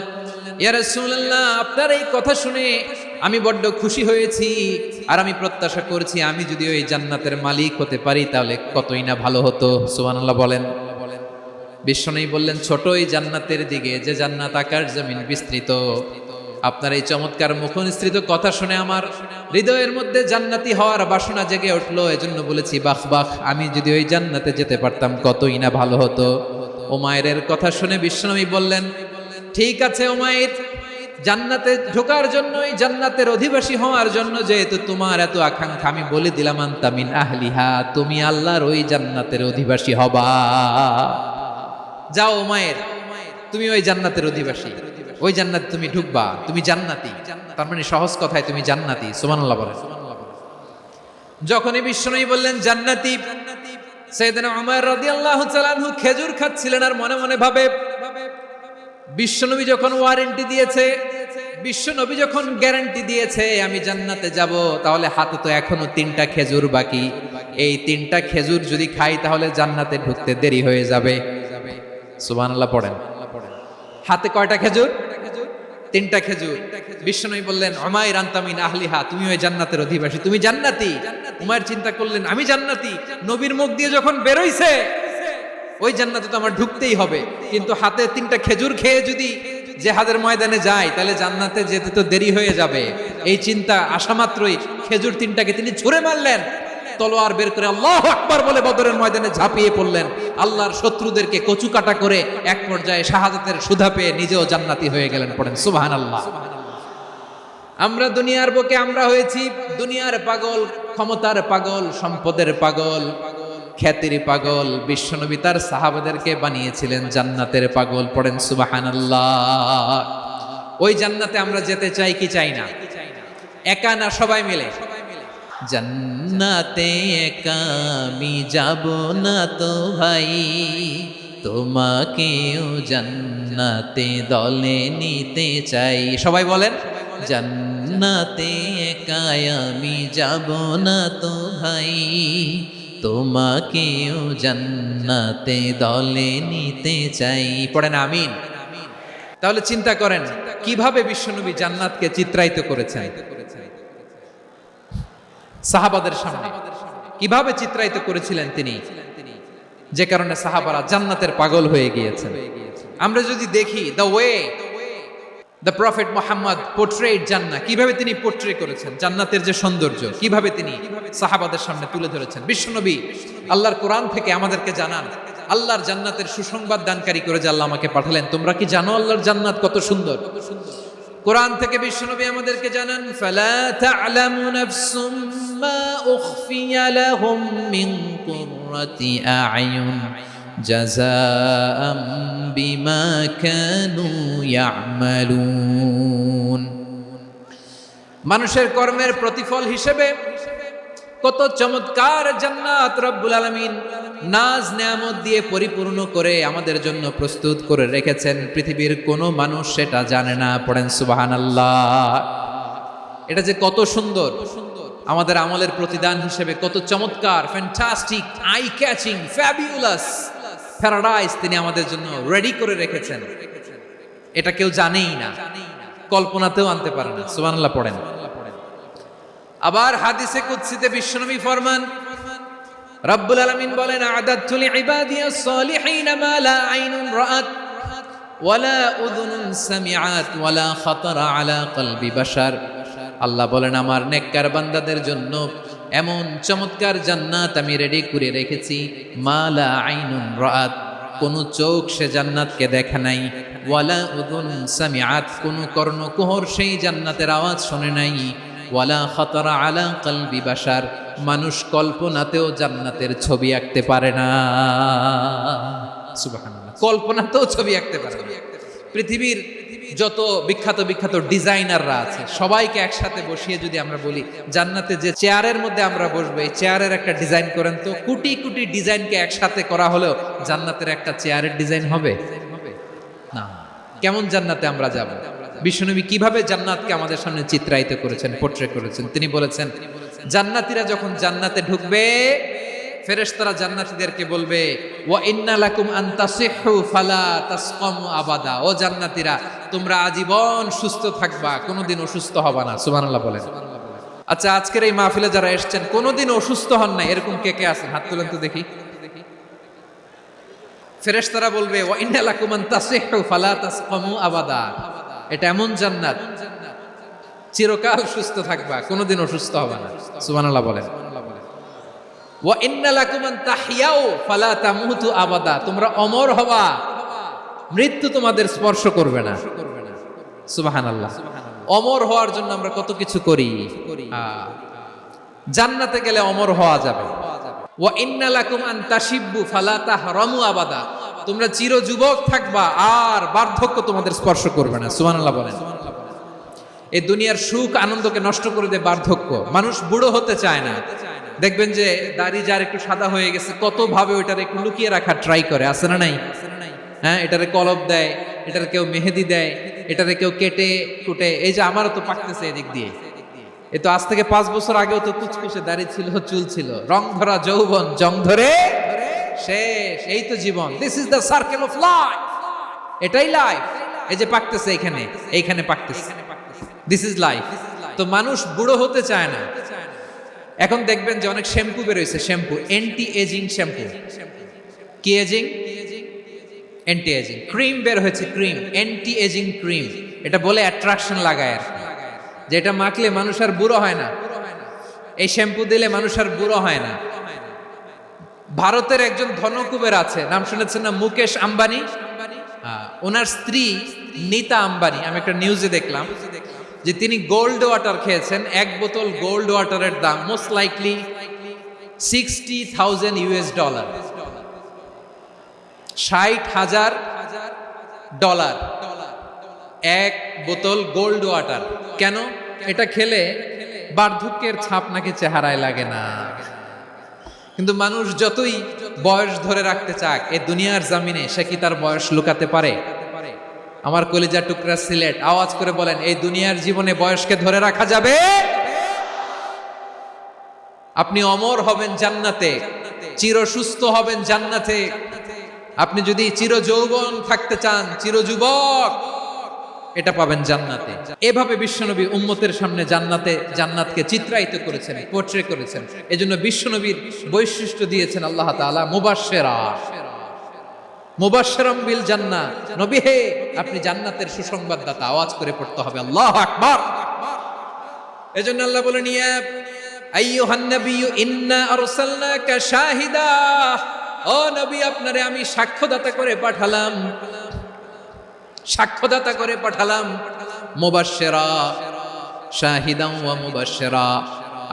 ইয়া রাসূলুল্লাহ, আপনার এই কথা শুনে আমি বড্ড খুশি হয়েছি, আর আমি প্রত্যাশা করছি আমি যদি ওই জান্নাতের মালিক হতে পারি তাহলে কতই না ভালো হতো। সুবহানাল্লাহ বলেন। বিশ্বনবী বললেন ছোট ওই জান্নাতের দিকে, যে জান্নাত আকাশ জমিন বিস্তৃত। আপনার এই চমৎকার মুখনিসৃত কথা শুনে আমার হৃদয়ের মধ্যে জান্নাতি হওয়ার বাসনা জেগে উঠলো, এজন্য বলেছি বাহ বাহ, আমি যদি ওই জান্নাতে যেতে পারতাম কতই না ভালো হতো। উমাইরের কথা শুনে বিশ্বনবী বললেন ঠিক আছে উমাইর, জান্নাতে ঢোকার জন্যই, জান্নাতের অধিবাসী হওয়ার জন্য যেহেতু তোমার এত আকাঙ্ক্ষা, আমি বলে দিলাম আনতা মিন আহলিহা, তুমি আল্লাহর ওই জান্নাতের অধিবাসী হবা। যাও উমাইর, তুমি ওই জান্নাতের অধিবাসী, ওই জান্নাতে তুমি ঢুকবা, তুমি জান্নাতি। তার মানে সহজ কথায় তুমি জান্নাতি। সুবহানাল্লাহ বলেন। যখনই বিশ্বনবী বললেন জান্নাতি, সাইয়েদনা উমর রাদিয়াল্লাহু তাআলা আনহু খেজুর খাচ্ছিলেন আর মনে মনে ভাবে বিশ্বনবী যখন ওয়ারেন্টি দিয়েছে, বিশ্বনবী যখন গ্যারান্টি দিয়েছে আমি জান্নাতে যাব, তাহলে হাতে তো এখনো 3টা খেজুর বাকি। এই 3টা খেজুর যদি খাই তাহলে জান্নাতে ঢুকতে দেরি হয়ে যাবে। সুবহানাল্লাহ পড়েন। হাতে কয়টা খেজুর? 3টা খেজুর। বিশ্বনবী বললেন উমাইর আনতা মিন আহলিহা, তুমি ওই জান্নাতের অধিবাসী, তুমি জান্নাতি। উমাইর চিন্তা করলেন আমি জান্নাতি, নবীর মুখ দিয়ে যখন বেরোইছে ওই জান্নাতে তো আমার ঢুকতেই হবে, কিন্তু হাতে 3টা খেজুর খেয়ে যদি জিহাদের ময়দানে যাই তাহলে জান্নাতে যেতে তো দেরি হয়ে যাবে। এই চিন্তা আসা মাত্রই খেজুর 3টাকে তিনি ছুঁড়ে মারলেন, তলোয়ার বের করে আল্লাহু আকবার বলে বদরের ময়দানে ঝাঁপিয়ে পড়লেন। আল্লাহর শত্রুদেরকে কচুকাটা করে এক পর্যায়ে শাহাদাতের সুধা পেয়ে নিজেও জান্নাতি হয়ে গেলেন। পড়েন সুবহানাল্লাহ। আমরা দুনিয়ার বুকে আমরা হয়েছি দুনিয়ার পাগল, ক্ষমতার পাগল, সম্পদের পাগল, খ্যাতির পাগল। বিশ্বনবী তার সাহাবাদেরকে বানিয়েছিলেন জান্নাতের পাগল। পড়েন সুবহানাল্লাহ। ওই জান্নাতে আমরা যেতে চাই কি চাই না? একা না সবাই মিলে? জান্নাতে একা আমি যাব না তো ভাই, তোমাকেও জান্নাতে দলে নিতে চাই। সবাই বলেন জান্নাতে একা আমি যাব না তো ভাই, তোমাকেও জান্নাতে দলে নিতে চাই। পড়েন আমিন। তাহলে চিন্তা করেন কিভাবে বিশ্বনবী জান্নাতকে চিত্রায়িত করেছেন সাহাবাদের সামনে, কিভাবে চিত্রায়িত করেছিলেন তিনি, যে কারণে সাহাবারা জান্নাতের পাগল হয়ে গিয়েছেন। আমরা যদি দেখি the way the prophet Muhammad portrait জান্নাত, কিভাবে তিনি পোর্ট্রে করেছেন জান্নাতের যে সৌন্দর্য, কিভাবে তিনি সাহাবাদের সামনে তুলে ধরেছেন। বিশ্বনবী আল্লাহর কোরআন থেকে আমাদেরকে জানান আল্লাহর জান্নাতের সুসংবাদ দানকারী করে যে আল্লাহ আমাকে পাঠালেন। তোমরা কি জানো আল্লাহর জান্নাত কত সুন্দর? কোরআন থেকে বিশ্বনবী আমাদেরকে জানান ফালা তা'লামু নাফসুম মা উখফিয়া লাহুম মিন কুররাতি আ'য়ুন জাযাআম বিমা কানু ইয়া'মালুন। মানুষের কর্মের প্রতিফল হিসেবে কত চমৎকার জান্নাত রব্বুল আলামিন নাজ নেয়ামত দিয়ে পরিপূর্ণ করে আমাদের জন্য প্রস্তুত করে রেখেছেন। পৃথিবীর কোনো মানুষ সেটা জানে না। পড়েন সুবহানাল্লাহ। এটা যে কত সুন্দর, আমাদের আমলের প্রতিদান হিসেবে কত চমৎকার, fantastic, eye catching, fabulous paradise তিনি আমাদের জন্য রেডি করে রেখেছেন। এটা কেউ জানেই না, কল্পনাতেও আনতে পারে না। সুবহানাল্লাহ পড়েন। আবার হাদিসে কুদসিতে বিশ্বনবী ফরমান রব্বুল আলামিন বলেন আ'দাতু লিইবাদিয়াস সালিহিন মা লা আইনুন রাআত ওয়ালা উযুনুন সামিআত ওয়ালা খাতারা আলা কলবি বাশার। আল্লাহ বলেন আমার নেককার বান্দাদের জন্য এমন চমৎকার জান্নাত আমি রেডি করে রেখেছি, মা লা আইনুন রাআত, কোন চোখ সে জান্নাতকে দেখে নাই, ওয়ালা উযুন সামিআত, কোন কর্ণকুহর সেই জান্নাতের আওয়াজ শুনে নাই, ওয়ালা খাতারা আলা কলবি বাশার, মানুষ কল্পনাতেও জান্নাতের ছবি আঁকতে পারে না। সুবহানাল্লাহ। কল্পনাতেও ছবি আঁকতে পারে না। পৃথিবীর যত বিখ্যাত বিখ্যাত ডিজাইনাররা আছে সবাইকে একসাথে বসিয়ে যদি আমরা বলি জান্নাতে যে চেয়ারের মধ্যে আমরা বসবো এই চেয়ারের একটা ডিজাইন করেন, তো কোটি কোটি ডিজাইনকে একসাথে করা হলেও জান্নাতের একটা চেয়ারের ডিজাইন হবে না। কেমন জান্নাতে আমরা যাব? বিশ্বনবী কিভাবে জান্নাতকে আমাদের সামনে চিত্রায়িত করেছেন, পোর্ট্রে করেছেন। তিনি বলেছেন জান্নাতীরা যখন জান্নাতে ঢুকবে ফেরেশতারা জান্নাতীদেরকে বলবে ওয়া ইন্না লাকুম আন তাসিহু ফালা তাসকামু আবাদা, ও জান্নাতীরা তোমরা আজীবন সুস্থ থাকবা, কোনোদিন অসুস্থ হবা না। সুবহানাল্লাহ বলেন। আচ্ছা আজকের এই মাহফিলে যারা এসেছেন কোনোদিন অসুস্থ হন না এরকম কে কে আছেন? হাত তুলেন তো দেখি। ফেরেশতারা বলবে ওয়া ইন্না লাকুম আন তাসিহু ফালা তাসকামু আবাদা, এটা এমন জান্নাত চিরকাল সুস্থ থাকবা, কোনোদিন অসুস্থ হবে না। সুবহানাল্লাহ বলেন। ওয়া ইন্না লাকুম আন তাহইয়াউ ফালা তামুতু আবাদা, তোমরা অমর হবা, মৃত্যু তোমাদের স্পর্শ করবে না। সুবহানাল্লাহ। অমর হওয়ার জন্য আমরা কত কিছু করি, জান্নাতে গেলে অমর হওয়া যাবে। ওয়া ইন্না লাকুম আন তাশিব্বু ফালা তাহরামু আবাদা, তোমরা চির যুবক থাকবা আর বার্ধক্য তোমাদের স্পর্শ করবে না। সুবহানাল্লাহ বলেন। এই দুনিয়ার সুখ আনন্দকে নষ্ট করে দেয় বার্ধক্য। মানুষ বুড়ো হতে চায় না। দেখবেন যে দাড়ি যার একটু সাদা হয়ে গেছে কত ভাবে ওইটার একটু লুকিয়ে রাখার ট্রাই করে, আছে না নাই? হ্যাঁ, এটারে কলব দেয়, এটারে কেউ মেহেদি দেয়, এটারে কেউ কেটে কুটে। এই যে আমারও তো পাকতেছে এদিক দিয়ে, এ তো আজ থেকে 5 বছর আগেও তো কুচকুচে দাড়ি ছিল, চুল ছিল, রং ধরা যৌবন, জং ধরে শেষ। এই তো জীবন। This is the circle of life. এটাই লাইফ। এই যে পাকতেছে এইখানে পাকতেছে, দিস ইজ লাইফ। তো মানুষ বুড়ো হতে চায় না। এখন দেখবেন যে অনেক শ্যাম্পু বেরোইছে, শ্যাম্পু অ্যান্টি এজিং শ্যাম্পু। কি এজিং? Anti aging. ক্রিম বের হয়েছে, ক্রিম অ্যান্টি এজিং ক্রিম। এটা বলে অ্যাট্রাকশন লাগায় আর কি, যে এটা মাখলে মানুষ আর বুড়ো হয় না, এই শ্যাম্পু দিলে মানুষ আর বুড়ো হয় না। ভারতের একজন ধনকুবের আছে, নাম শুনেছেন না? মুকেশ আম্বানি। ওনার স্ত্রী নীতা আম্বানি, আমি একটা নিউজে দেখলাম যে তিনি গোল্ড ওয়াটার খেয়েছেন। 1 বোতল গোল্ড ওয়াটারের দাম মোস্ট লাইকলি $60,000 $60,000 1 বোতল গোল্ড ওয়াটার। কেন? এটা খেলে বার্ধক্যের ছাপ নাকি চেহারায় লাগে না। কিন্তু মানুষ যতই বয়স ধরে রাখতে চাক এই দুনিয়ার জামিনে, সে কি তার বয়স লুকাতে পারে? আমার কলিজা টুকরা সিলেট, আওয়াজ করে বলেন, এই দুনিয়ার জীবনে বয়সকে ধরে রাখা যাবে? আপনি অমর হবেন জান্নাতে, চির সুস্থ হবেন জান্নাতে। আপনি যদি চির যৌবন থাকতে চান, চির যুবক, এটা পাবেন জান্নাতে। এভাবে বিশ্বনবী উম্মতের সামনে জান্নাতকে চিত্রায়িত করেছেন, পোর্ট্রে করেছেন। এজন্য বিশ্বনবীর বৈশিষ্ট্য দিয়েছেন আল্লাহ তাআলা মুবাশশিরাম বিল জান্নাহ। নবী হে, আপনি জান্নাতের সুসংবাদদাতা। আওয়াজ করে পড়তে হবে আল্লাহু আকবার। এজন্য আল্লাহ বলেন, ইয়া আইয়ুহান নাবিয়্যু ইন্না আরসালনাকা শাহিদা। ও নবী, আপনারে আমি সাক্ষ্যদাতা করে পাঠালাম, সাক্ষ্যদাতা করে পাঠালাম। মুবাশশিরা, শাহিদান ওয়া মুবাশশিরা,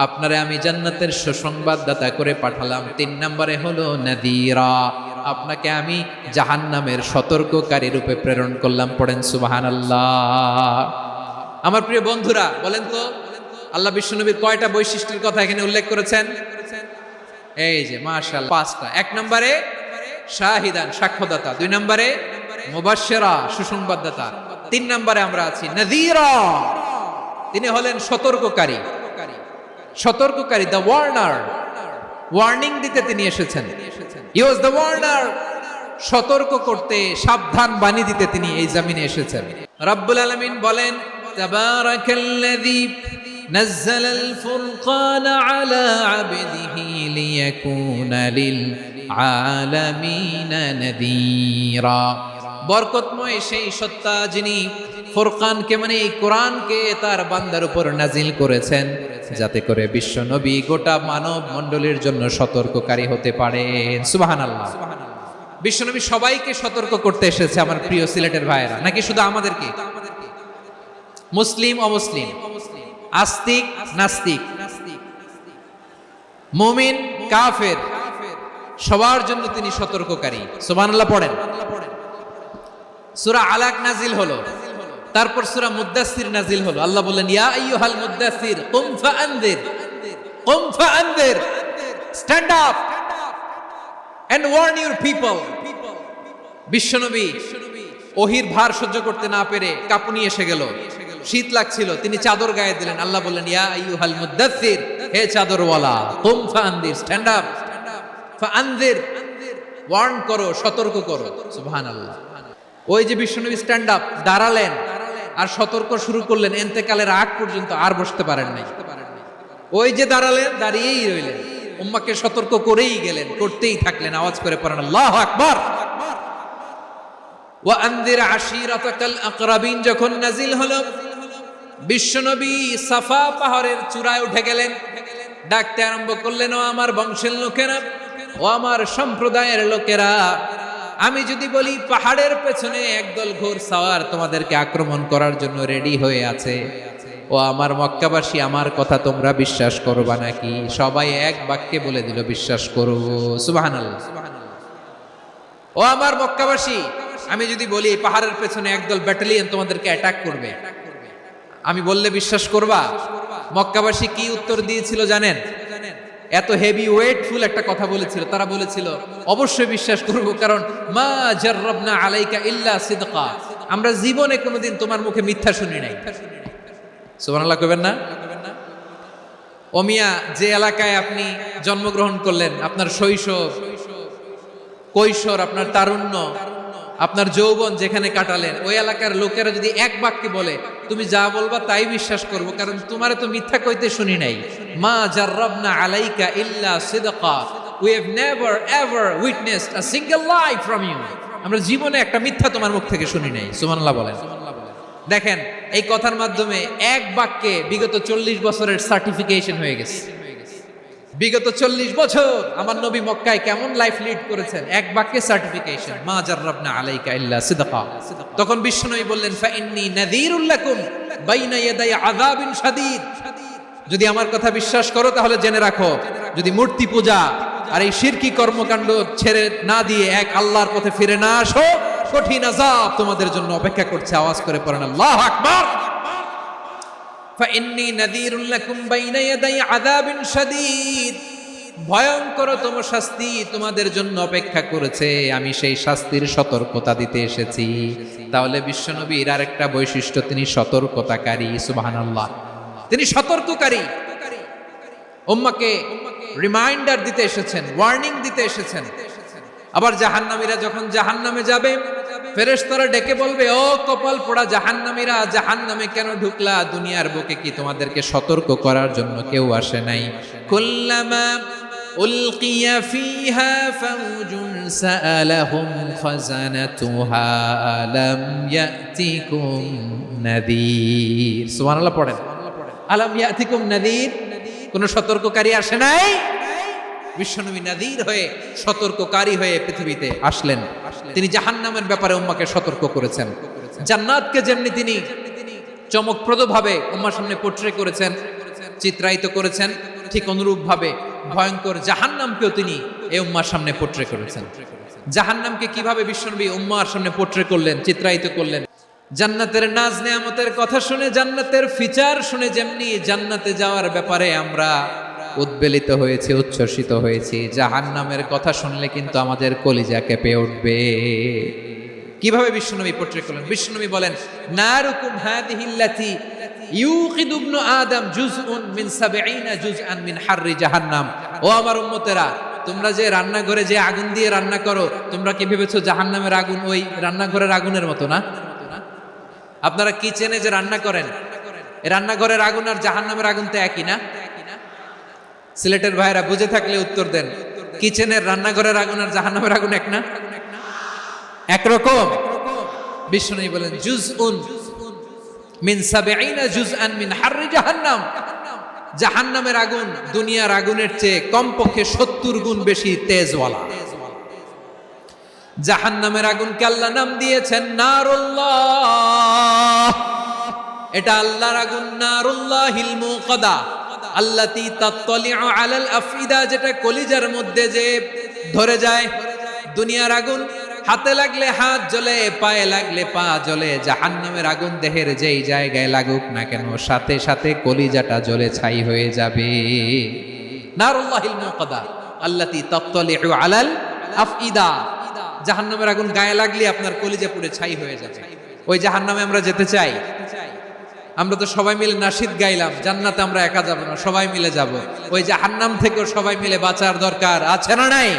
আপনারে আমি জান্নাতের সুসংবাদদাতা করে পাঠালাম। 3 নম্বরে হলো নাযীরা, আপনাকে আমি জাহান্নামের সতর্ককারী রূপে প্রেরণ করলাম। পড়েন সুবহানাল্লাহ। আমার প্রিয় বন্ধুরা, বলেন তো আল্লাহ বিশ্বনবীর কয়টা বৈশিষ্ট্যের কথা এখানে উল্লেখ করেছেন? এই যে মাশাআল্লাহ 5টা। 1 নম্বরে শাহিদান, সাক্ষ্যদাতা। 2 নম্বরে মুবাশশিরা, সুসংবাদদাতা। 3 নম্বরে আমরা আছি নাযীরা, তিনি হলেন সতর্ককারী। সতর্ককারী, দ্য ওয়ার্নার, ওয়ার্নিং দিতে তিনি এসেছেন। হি ওয়াজ দ্য ওয়ার্নার, সতর্ক করতে, সাবধান বাণী দিতে তিনি এই জমিনে এসেছেন। রব্বুল আলামিন বলেন, তাবারাকাল্লাযী নাযালাল ফুরকানা আলা আবদিহি লিয়াকুনা লিল আলামিনা নাযীরা। বরকতময় সেই সত্তা যিনি ফুরকানকে মানে এই কোরআনকে তার বান্দার উপর নাজিল করেছেন, যাতে করে বিশ্ব নবী গোটা মানব মণ্ডলীর জন্য সতর্ককারী হতে পারেন। সুবহানাল্লাহ। বিশ্ব নবী সবাইকে সতর্ক করতে এসেছে, আমার প্রিয় সিলেটের ভাইয়েরা, নাকি শুধু আমাদেরকে? মুসলিম অমুসলিম, আস্তিক নাস্তিক, মুমিন কাফের, সবার জন্য তিনি সতর্ককারী। সুবহানাল্লাহ পড়েন। সূরা আলাক নাজিল হলো, তারপর সূরা মুদ্দাসসির নাজিল হলো। আল্লাহ বললেন, ইয়া আইয়ুহাল মুদ্দাসসির কুম ফাআনদির, কুম ফাআনদির, stand up and warn your people. বিশ্বনবী ওহির ভার সহ্য করতে না পেরে কাঁপুনি এসে গেল, শীত লাগছিল, তিনি চাদর গায়ে দিলেন। আল্লাহ বললেন, ইয়া আইয়ুহাল মুদ্দাসসির, হে চাদরওয়ালা, কুম ফাআনদির, স্ট্যান্ড আপ, ফাআনদির, ওয়ার্ন করো, সতর্ক করো। সুবহানাল্লাহ। ওই যে বিশ্বনবী স্ট্যান্ড আপ, দাঁড়ালেন আর সতর্ক শুরু করলেন, এন্তেকালের আগ পর্যন্ত আর বসতে পারেন নাই। ওই যে দাঁড়ালেন, দাঁড়িয়েই রইলেন, উম্মাহকে সতর্ক করেই গেলেন, করতেই থাকলেন। আওয়াজ করে পড়েন আল্লাহু আকবার। ওয়া আনদির আশিরাতাকাল আকরাবিন যখন নাজিল হলো, বিশ্বনবী সাফা পাহাড়ের চূড়ায় উঠে গেলেন, ডাকতে আরম্ভ করলেন, ও আমার বংশের লোকেরা, ও আমার সম্প্রদায়ের লোকেরা, আমি যদি বলি পাহাড়ের পেছনে একদল ঘোর সাওয়ার তোমাদেরকে আক্রমণ করার জন্য রেডি হয়ে আছে, ও আমার মক্কাবাসী, আমার কথা তোমরা বিশ্বাস করবা নাকি? সবাই এক বাক্যে বলে দিল, বিশ্বাস করব। সুবহানাল্লাহ। ও আমার মক্কাবাসী, আমি যদি বলি পাহাড়ের পেছনে একদল ব্যাটালিয়ন তোমাদেরকে অ্যাটাক করবে, আমি বললে বিশ্বাস করবা? মক্কাবাসী কি উত্তর দিয়েছিল জানেন? এত হেভি ওয়েটফুল একটা কথা বলেছিল। তারা বলেছিল, অবশ্যই বিশ্বাস করব, কারণ মা জাররাবনা আলাইকা ইল্লা সিদকা, আমরা জীবনে কোনোদিন তোমার মুখে মিথ্যা শুনি নাই। সুবহানাল্লাহ কইবেন না? ও মিয়া, যে এলাকায় আপনি জন্মগ্রহণ করলেন, আপনার শৈশব, কৈশোর, আপনার তারুণ্য, আপনার যৌবন যেখানে কাটালেন, ওই এলাকার লোকেরা যদি এক বাক্যে বলে তুমি যা বলবা তাই বিশ্বাস করব, কারণ তোমারে তো মিথ্যা কইতে শুনি নাই। মা জাররাবনা আলাইকা ইল্লা সিদকা, we have never ever witnessed a single lie from you. আমরা জীবনে একটা মিথ্যা তোমার মুখ থেকে শুনি নাই। সুবহানাল্লাহ বলেন। দেখেন, এই কথার মাধ্যমে এক বাক্যে বিগত 40 বছরের সার্টিফিকেশন হয়ে গেছে। বিগত 40 বছর আমার নবী মক্কায় কেমন লাইফ লিড করেছেন, এক বাক্যে সার্টিফিকেশন, মা জাররাবনা আলাইকা ইল্লা সিদকা। তখন বিশ্বনবী বললেন, ফাইন্নী নাযীরুল লাকুম বাইনা ইয়াদাই আযাবিন শাদীদ। যদি আমার কথা বিশ্বাস করো তাহলে জেনে রাখো, যদি মূর্তি পূজা আর এই শিরকি কর্মকাণ্ড ছেড়ে না দিয়ে এক আল্লাহর পথে ফিরে না আসো, কঠিন আযাব তোমাদের জন্য অপেক্ষা করছে। আওয়াজ করে পড়েন আল্লাহু আকবার। ফাইন্নী নাযীরুল লাকুম বাইনা ইয়াদাই আযাবিন শাদীদ। ভয়ঙ্করতম শাস্তি তোমাদের জন্য অপেক্ষা করেছে, আমি সেই শাস্তির সতর্কতা দিতে এসেছি। তাহলে বিশ্বনবীর আরেকটা বৈশিষ্ট্য, তিনি সতর্কতাকারী। সুবহানাল্লাহ, তিনি সতর্ককারী। উম্মাহকে রিমাইন্ডার দিতে এসেছেন, ওয়ার্নিং দিতে এসেছেন। আবার জাহান্নামীরা যখন জাহান্নামে যাবে, ফেরেশতারা ডেকে বলবে, ও কপাল পোড়া জাহান্নামীরা, জাহান্নামে কেন ঢুকলা? দুনিয়ার বুকে কি তোমাদেরকে সতর্ক করার জন্য কেউ আসে নাই? কুল্লামা উলকিয়া ফিহা ফাউজুন সাআলাহুম খাযানাতুহা আলাম ইয়াতিকুম নাযীর। সুবহানাল্লাহ পড়েন। আলাম ইয়াতিকুম নাযীর, কোন সতর্ককারী আসে নাই? বিশ্বনবী নাযীর হয়ে, সতর্ককারী হয়ে পৃথিবীতে আসলেন। তিনি জাহান্নামের ব্যাপারে উম্মাহকে সতর্ক করেছেন। জান্নাতকে যেমনি তিনি চমকপ্রদভাবে উম্মাহর সামনে পোট্রে করেছেন, চিত্রায়িত করেছেন, ঠিক অনুরূপ ভাবে ভয়ঙ্কর জাহান্নামকেও তিনি এই উম্মাহর সামনে পোট্রে করেছেন। জাহান্নামকে কিভাবে বিশ্বনবী উম্মাহর সামনে পোট্রে করলেন, চিত্রায়িত করলেন? জান্নাতের নাজ নেয়ামতের কথা শুনে, জান্নাতের ফিচার শুনে যেমনি জান্নাতে যাওয়ার ব্যাপারে আমরা উদ্বেলিত হয়েছি, উচ্ছ্বসিত হয়েছি, জাহান্নামের কথা শুনলে কিন্তু আমাদের কলিজা কেঁপে উঠবে। কিভাবে বিশ্বনবী পোট্রে করলেন? বিশ্বনবী বলেন, নারুকুম হাযিহিল্লাতী ইউকিদু ইবনু আদম জুজউন মিন ৭০ জুজআন মিন হাররি জাহান্নাম। ও আমার উম্মতেরা, তোমরা যে রান্নাঘরে যে আগুন দিয়ে রান্না করো, তোমরা কি ভেবেছো জাহান্নামের আগুন ওই রান্নাঘরের আগুনের মতো? না। আপনারা কিচেনে যে রান্না করেন, এই রান্নাঘরের আগুন আর জাহান্নামের আগুন তো একই না? সিলেটের ভাইরা বুঝে থাকলে উত্তর দেন। কিচেনের রান্নাঘরের আগুন আর জাহান্নামের আগুন এক না? একরকম। বিশ্বনবী বলেন, জুজউন মিন ৭০ জুজআন মিন হাররি জাহান্নাম। জাহান্নামের আগুন দুনিয়ার আগুনের চেয়ে কমপক্ষে ৭০ গুণ বেশি তেজওয়ালা। জাহান্নামের আগুনকে আল্লাহ নাম দিয়েছেন নারুল্লাহ। এটা আল্লাহর আগুন, নারুল্লাহিল মুকাদা আল্লাতী তাত্তালিউ আলাল আফইদা, যেটা কলিজার মধ্যে যে ধরে যায়। দুনিয়ার আগুন হাতে লাগলে হাত জ্বলে, পায়ে লাগলে পা জ্বলে। জাহান্নামের আগুন দেহের যেই জায়গায় লাগুক না কেন, সাথে সাথে কলিজাটা জ্বলে ছাই হয়ে যাবে। নারুল্লাহিল মুকাদা আল্লাতী তাত্তালিউ আলাল আফইদা। জাহান্নামের আগুন গায়ে লাগলে আপনার কলিজা পুড়ে ছাই হয়ে যাবে। ওই জাহান্নামে আমরা যেতে চাই? আমরা তো সবাই মিলে নাশিদ গাইলাম, জান্নাতে আমরা একা যাব না, সবাই মিলে যাব। ওই জাহান্নাম থেকেও সবাই মিলে বাঁচার দরকার আছে না নাই?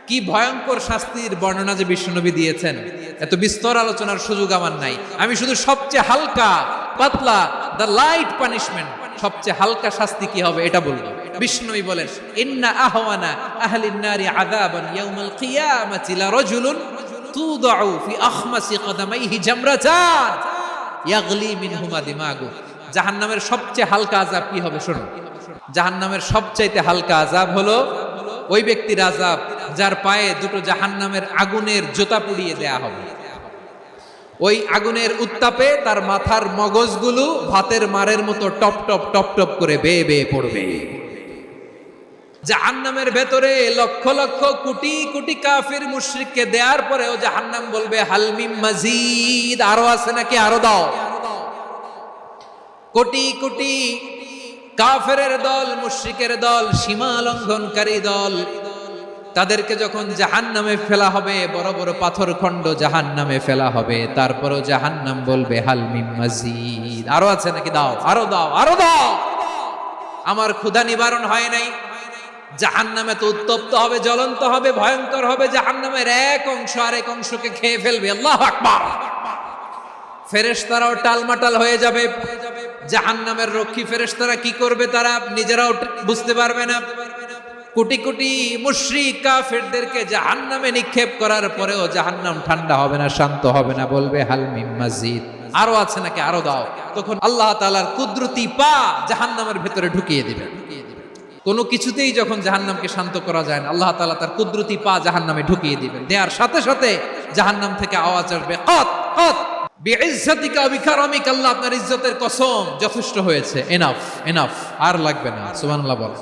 কি ভয়ঙ্কর শাস্তির বর্ণনা যে বিশ্বনবী দিয়েছেন, এত বিস্তর আলোচনার সুযোগ আমার নাই। আমি শুধু সবচেয়ে হালকা পাতলা, দ্য লাইট পানিশমেন্ট, সবচেয়ে হালকা শাস্তি কি হবে এটা বলবো। বিশ্বনবী বলেন, ইন্না আহওয়ানা আহলিন নারি আযাবান ইয়াউমাল কিয়ামাতি লারাজুলুন তুদাউ ফি আখমাসি কদামাইহি জামরাতান ইয়াগলি মিনহুমা দিমাগু। জাহান্নামের সবচেয়ে হালকা আযাব কি হবে শুনুন। জাহান্নামের সবচাইতে হালকা আযাব হলো ওই ব্যক্তির আযাব যার পায়ে দুটো জাহান্নামের আগুনের জোতা পুড়িয়ে দেয়া হবে। ওই আগুনের উত্তাপে তার মাথার মগজগুলো ভাতের মারের মতো টপ টপ টপ টপ করে বেয়ে বেয়ে পড়বে। জাহান্নামের ভেতরে লক্ষ লক্ষ কোটি কোটি কাফির মুশরিককে দেওয়ার পরেও জাহান্নাম বলবে, হাল মিন মাজিদ, আরো আছে নাকি, আরো দাও। কোটি কোটি কাফেরের দল, মুশরিকের দল, সীমা লঙ্ঘনকারী দল, তাদেরকে যখন জাহান্নামে ফেলা হবে, বড় বড় পাথর খণ্ড জাহান্নামে ফেলা হবে, তারপরও জাহান্নাম বলবে, হাল মিন মাজিদ, আরো আছে নাকি, দাও, আরো দাও, আরো দাও। আমার ক্ষুধা নিবারণ হয় নাই। জাহান্নামে তো উত্তপ্ত হবে, জ্বলন্ত হবে, ভয়ঙ্কর হবে। জাহান্নামের এক অংশ আরেক অংশকে খেয়ে ফেলবে। আল্লাহু আকবার। ফেরেশতারাও টালমাটাল হয়ে যাবে। জাহান্নামের রক্ষী ফেরেশতারা কি করবে তারা নিজেরাও বুঝতে পারবে না। কোটি কোটি মুশরিক কাফেরদেরকে জাহান্নামে নিক্ষেপ করার পরেও জাহান্নাম ঠান্ডা হবে না, শান্ত হবে না, বলবে হাল মিন মাজিদ, আরো আছে নাকি, আরো দাও। তখন আল্লাহ তাআলার কুদরতি পা জাহান্নামের ভেতরে ঢুকিয়ে দিবে। কোনো কিছুতেই যখন জাহান্নামকে শান্ত করা যায় না, আল্লাহ তাআলা তার কুদরতি পা জাহান্নামে ঢুকিয়ে দিবেন। দেওয়ার সাথে সাথে জাহান্নাম থেকে আওয়াজ আসবে, কত কত বিইজ্জাতিকা ওয়া বিকারামিকা, আল্লাহ আপনার ইজ্জতের কসম, যথেষ্ট হয়েছে, এনাফ এনাফ, আর লাগবে না। সুবহানাল্লাহ বল।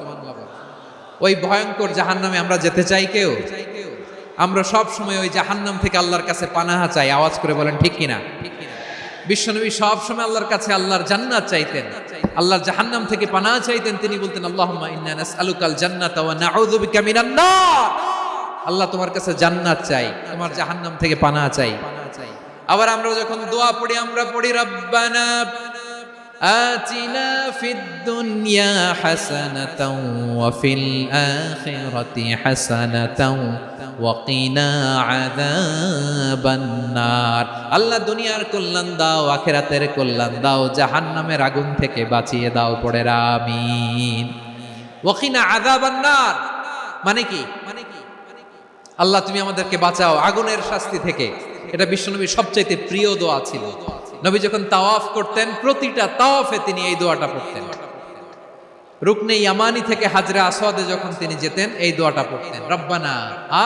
ওই ভয়ঙ্কর জাহান্নামে আমরা যেতে চাই কেউ? আমরা সব সময় ওই জাহান্নাম থেকে আল্লাহর কাছে পানাহা চাই। আওয়াজ করে বলেন ঠিক কিনা? বিশ্বনবী সব সময় আল্লাহর কাছে আল্লাহর জান্নাত চাইতেন, আল্লাহর জাহান্নাম থেকে পানাহা চাইতেন। তিনি বলতেন আল্লাহুম্মা ইন্না নাসআলুকাল জান্নাতা ওয়া নাউযু বিকা মিনান নার। আল্লাহ তোমার কাছে জান্নাত চাই, তোমার জাহান্নাম থেকে পানাহা চাই। আবার আমরা যখন দোয়া পড়ি, আমরা পড়ি রব্বানা আতিনা ফিদ দুনিয়া হাসানাতাও ওয়া ফিল আখিরাতি হাসানাতাও ওয়া কিনা আযাবান নার। আল্লাহ দুনিয়ার কল্যাণ দাও, আখিরাতের কল্যাণ দাও, জাহান্নামের আগুন থেকে বাঁচিয়ে দাও। পড়ে আমিন। ওয়া কিনা আযাবান নার মানে কি? আল্লাহ তুমি আমাদেরকে বাঁচাও আগুনের শাস্তি থেকে। এটা বিশ্বনবীর সবচাইতে প্রিয় দোয়া ছিল। নবী যখন তাওয়াফ করতেন, প্রতিটা তাওয়াফে তিনি এই দোয়াটা পড়তেন। রুকনে ইয়ামানি থেকে হাজরে আসওয়াদে যখন তিনি যেতেন, এই দোয়াটা পড়তেন, রব্বানা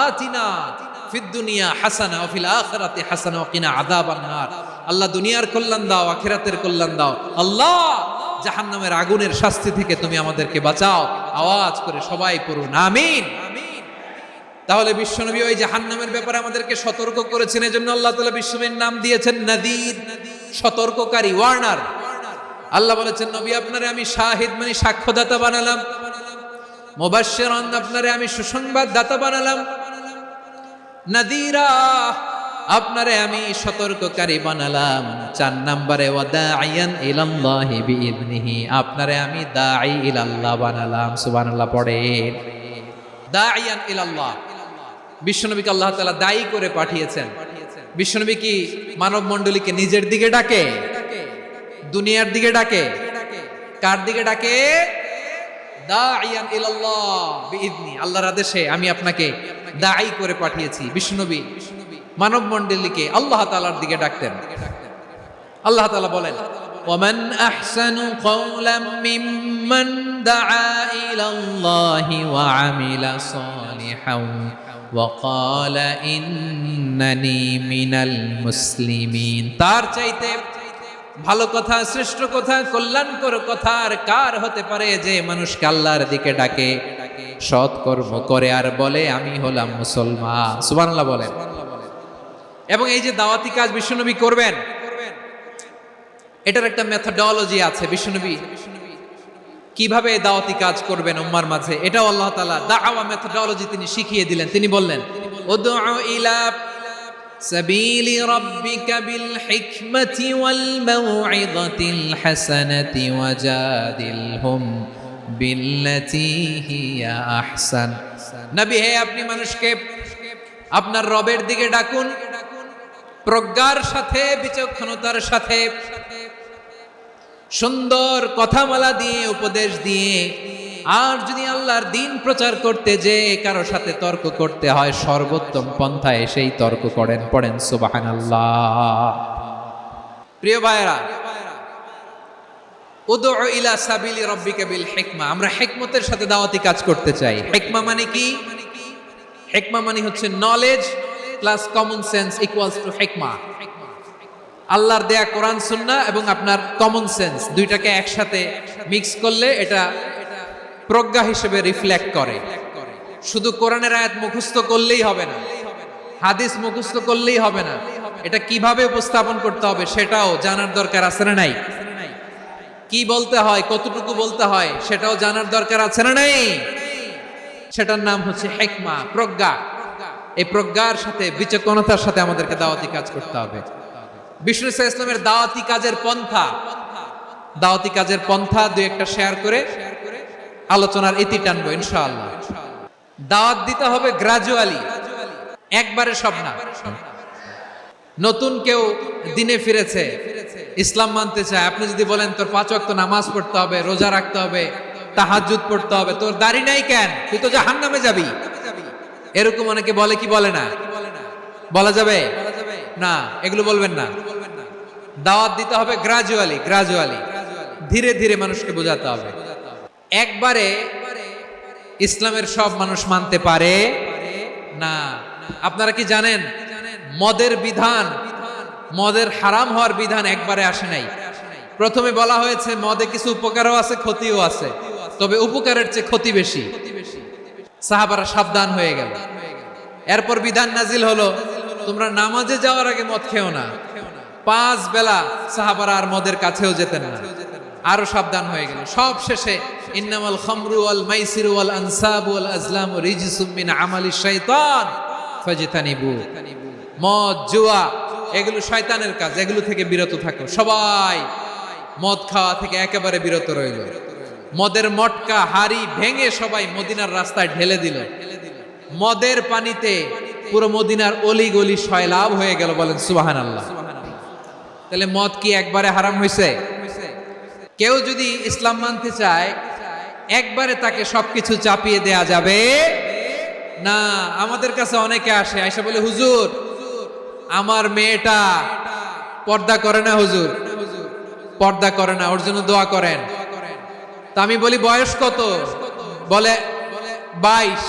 আতিনা ফিদ দুনিয়া হাসানা ওয়া ফিল আখিরাতি হাসানা ওয়া কিনা আযাবান নার। আল্লাহ দুনিয়ার কল্যাণ দাও, আখিরাতের কল্যাণ দাও। আল্লাহ জাহান্নামের আগুনের শাস্তি থেকে তুমি আমাদেরকে বাঁচাও। আওয়াজ করে সবাই পড়ুন আমিন। তাহলে বিশ্বনবী ওই জাহান্নামের ব্যাপারে আমাদেরকে সতর্ক করেছেন। এজন্য আল্লাহ তাআলা বিশ্বনবীর নাম দিয়েছেন নাযীর, সতর্ককারী, ওয়ার্নার। আল্লাহ বলেছেন নবী আপনারে আমি শাহিদ মানে সাক্ষ্যদাতা বানালাম, মুবাশশিরান আপনারে আমি সুসংবাদ দাতা বানালাম, নাযীরা আপনারে আমি সতর্ককারী বানালাম। 4 নম্বরে ওয়া দাঈয়ান ইলাল্লাহি বিইذনিহি, আপনারে আমি দাঈ ইলাল্লাহ বানালাম। সুবহানাল্লাহ পড়েন। দাঈয়ান ইলাল্লাহ, বিশ্বনবীকে আল্লাহ তাআলা দায়ী করে পাঠিয়েছেন। বিশ্বনবী কি মানব মণ্ডলীকে নিজের দিকে ডাকে? দুনিয়ার দিকে ডাকে? কার দিকে ডাকে? দাঈয়ান ইলাল্লাহ বিইذনি, আল্লাহর আদেশে আমি আপনাকে দায়ী করে পাঠিয়েছি। বিশ্বনবী মানব মণ্ডলীকে আল্লাহ তাআলার দিকে ডাকতেন। আল্লাহ তাআলা বলেন ওয়ামান আহসানু কওলাম মিম্মান দাআ ইলাল্লাহি ওয়া আমিলা সালিহান ওয়া ক্বালা ইন্নানি মিনাল মুসলিমিন। তার চাইতে ভালো কথা, শ্রেষ্ঠ কথা, কল্যাণকর কথা আর কার হতে পারে যে মানুষকে আল্লাহর দিকে ডাকে, সৎ কর্ম করে আর বলে আমি হলাম মুসলমান। সুবহানাল্লাহ বলেন। এবং এই যে দাওয়াতি কাজ বিশ্বনবী করবেন, এটার একটা মেথডোলজি আছে। বিশ্বনবী কিভাবে দাওয়াতি কাজ করবেন উম্মার মাঝে, এটাও আল্লাহ তাআলা দাওয়া মেথডোলজি তিনি শিখিয়ে দিলেন। তিনি বললেন উদউ ইলা সাবিলি রাব্বিকা বিল হিকমাতি ওয়াল মাউইযাতিল হাসানাতি ওয়াজাদিলহুম বিল্লাতী হিয়া আহসান। নবী হে, আপনি মানুষকে আপনার রবের দিকে ডাকুন প্রজ্ঞার সাথে, বিচক্ষণতার সাথে, সুন্দর কথামালা দিয়ে, উপদেশ দিয়ে। আর যদি আল্লাহর দ্বীন প্রচার করতে যে কারো সাথে তর্ক করতে হয়, সর্বোত্তম পন্থায় সেই তর্ক করেন। পড়েন সুবহানাল্লাহ। প্রিয় ভাইরা, উদউ ইলা সাবিলি রাব্বিকা বিল হিকমা, আমরা হিকমতের সাথে দাওয়াতি কাজ করতে চাই। হিকমা মানে কি? হিকমা মানে হচ্ছে knowledge plus common sense equals to হিকমা। আল্লাহর দেয়া কোরআন সুন্নাহ এবং আপনার কমন সেন্স দুইটাকে একসাথে মিক্স করলে এটা প্রজ্ঞা হিসেবে রিফ্লেক্ট করে। শুধু কোরআনের আয়াত মুখস্থ করলেই হবে না, হাদিস মুখস্থ করলেই হবে না, এটা কিভাবে উপস্থাপন করতে হবে সেটাও জানার দরকার আছে না নাই? কি বলতে হয়, কতটুকু বলতে হয় সেটাও জানার দরকার আছে না নাই? সেটার নাম হচ্ছে হিকমা, প্রজ্ঞা। এই প্রজ্ঞার সাথে, বিচক্ষণতার সাথে আমাদেরকে দাওয়াতি কাজ করতে হবে। বিষ্ণু ইসলামের দাওয়াতি কাজের পন্থা দুই একটা শেয়ার করে আলোচনার ইতি টানবো ইনশাআল্লাহ। দাওয়াত দিতে হবে গ্রাজুয়ালি, একবারে সব না। নতুন কেউ দিনে ফিরেছে, ইসলাম মানতে চায়, আপনি যদি বলেন তোর 5 ওয়াক্ত নামাজ পড়তে হবে, রোজা রাখতে হবে, তাহাজ্জুদ পড়তে হবে, তোর দাড়ি নাই কেন, তুই তো জাহান্নামে যাবি, এরকম অনেকে বলে কি বলে না? বলা যাবে না, এগুলো বলবেন না। দাওয়াত দিতে হবে গ্রাজুয়ালি, ধীরে ধীরে মানুষকে বোঝাতে হবে। একবারে ইসলামের সব মানুষ মানতে পারে না। আপনারা কি জানেন মদের বিধান, মদের হারাম হওয়ার বিধান একবারে আসে নাই। প্রথমে বলা হয়েছে মদে কিছু উপকারও আছে, ক্ষতিও আছে, তবে উপকারের চেয়ে ক্ষতি বেশি। সাহাবারা সাবধান হয়ে গেল। এরপর বিধান নাজিল হলো তোমরা নামাজে যাওয়ার আগে মদ খেও না। 5 বেলা সাহাবারা আর মদের কাছেও যেতেন না, আরো সাবধান হয়ে গেল। সব শেষে ইন্নামাল খামরু ওয়াল মাইসিরু ওয়াল আনসাবু ওয়াল আজলামু রিজসুম মিন আমালিশ শাইতান ফাজতানিবু। মদ, জুয়া এগুলো শয়তানের কাজ, এগুলো থেকে বিরত থাকো। সবাই মদ খাওয়া থেকে একেবারে বিরত রইল। মদের মটকা হাড়ি ভেঙে সবাই মদিনার রাস্তায় ঢেলে দিল। মদের পানিতে পুরো মদিনার অলি গলি সয়লাভ হয়ে গেল। বলেন সুবহানাল্লাহ। তাহলে মদ কি একবারে হারাম হয়েছে? কেউ যদি ইসলাম মানতে চায় একবারে তাকে সবকিছু চাপিয়ে দেয়া যাবে না। আমাদের কাছে অনেকে আসে, আয়সা বলে হুজুর আমার মেয়েটা পর্দা করে না, হুজুর পর্দা করে না, ওর জন্য দোয়া করেন। তা আমি বলি বয়স কত? বলে 22।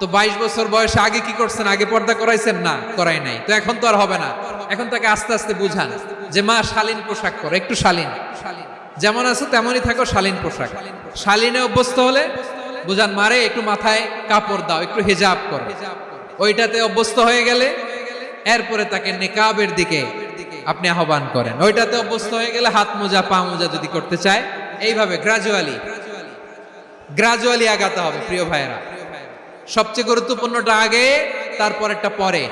তো 22 বছর বয়সে আগে কি করছেন? আগে পর্দা করাইছেন? না, করাই নাই। তো এখন তো আর হবে না। এখন তাকে আস্তে আস্তে বুঝান যে মা শালীন পোশাক করো, একটু শালীন, যেমন আছো তেমনই থাকো, শালীন পোশাক। শালীনে অভ্যস্ত হলে বুঝান মারে একটু মাথায় কাপড় দাও, একটু হিজাব করো। ওইটাতে অভ্যস্ত হয়ে গেলে এরপরে তাকে নিকাবের দিকে আপনি আহ্বান করেন। ওইটাতে অভ্যস্ত হয়ে গেলে হাত মোজা পা মোজা যদি করতে চায়, এইভাবে গ্রাজুয়ালি আগাতে হবে। প্রিয় ভাইয়েরা, সবচেয়ে গুরুত্বপূর্ণটা আগে, তারপরেরটা পরে।